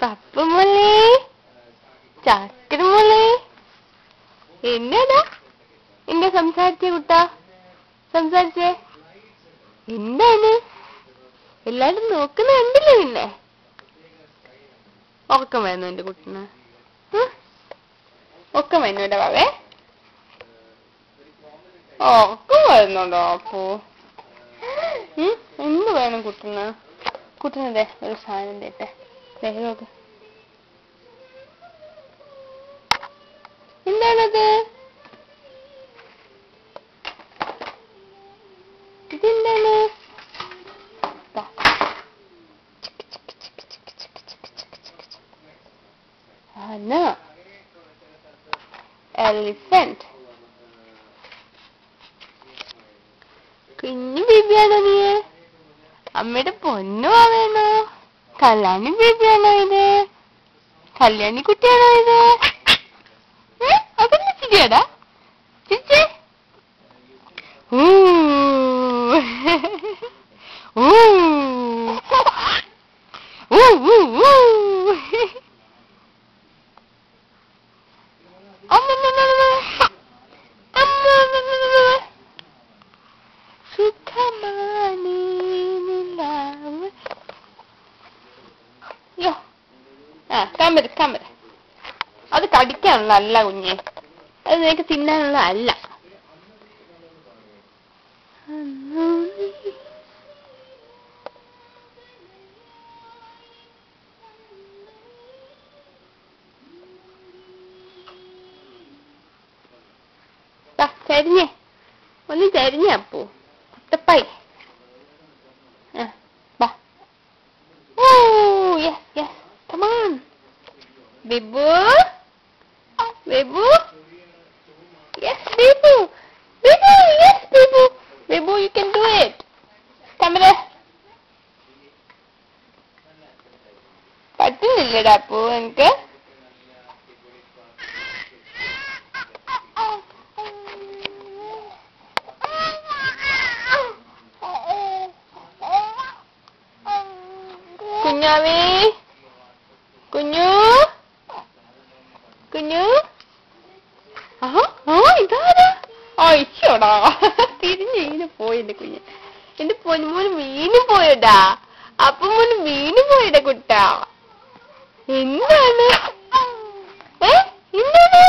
പപ്പുമോളെ, ചക്കരമോളെ, എന്നാടാ എന്താ സംസാരിച്ചേ കുട്ടാ? സംസാരിച്ചേ എന്താണ്? എല്ലാരും നോക്കുന്ന കണ്ടില്ലേ? പിന്നെ ഉറക്കം വരുന്നു എന്റെ കുട്ടിന്? ഉറക്കം വരുന്നുണ്ടോ ബാവേ? ഉറക്കം വരുന്നുണ്ടോ അപ്പോ? എന്ത് വേണം കുട്ടിന്? കുട്ടിനെ ഒരു സാധനം തേട്ടെ. നോക്ക്, എന്താണത്? ഇതെന്താണ്? എലിഫന്റ്. കുഞ്ഞു ബേബിയാണോ നീ? അമ്മയുടെ പൊന്നു ആവേണോ? കല്യാണി ബേബിയാണോ ഇത്? കല്യാണി കുട്ടിയാണോ ഇത്? അതെന്താ ചിരിയാടാ? ചിരിച്ചേ. കമ്പര അത് കടിക്കാനുള്ള അല്ല കുഞ്ഞെ, അത് നിനക്ക് തിന്നാനുള്ള അല്ല. ചരിഞ്ഞേ, ഒന്ന് ചരിഞ്ഞേ അപ്പോ Kuttappayi. Come on, Bibu. Bibu. Yes, Bibu. Bibu, yes, Bibu. Bibu, you can do it. Come here. പറ്റുന്നില്ലടാ അപ്പോ എനിക്ക്. കുഞ്ഞാവേ, കുഞ്ഞു കുഞ്ഞു. ഇതാരാ? ഇച്ചോടാ തിരിഞ്ഞ് പോയി എന്റെ കുഞ്ഞ്. എന്റെ പൊന്നുമോന് വീണ് പോയടാ. അപ്പൊ മോന് വീണ് പോയടാ കുട്ടാ. എന്താണ്? എന്താണ്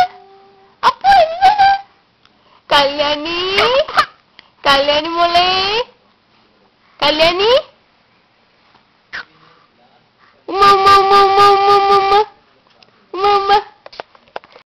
അപ്പൊ? എന്താണ്? കല്യാണി, കല്യാണി മോളെ, കല്യാണി.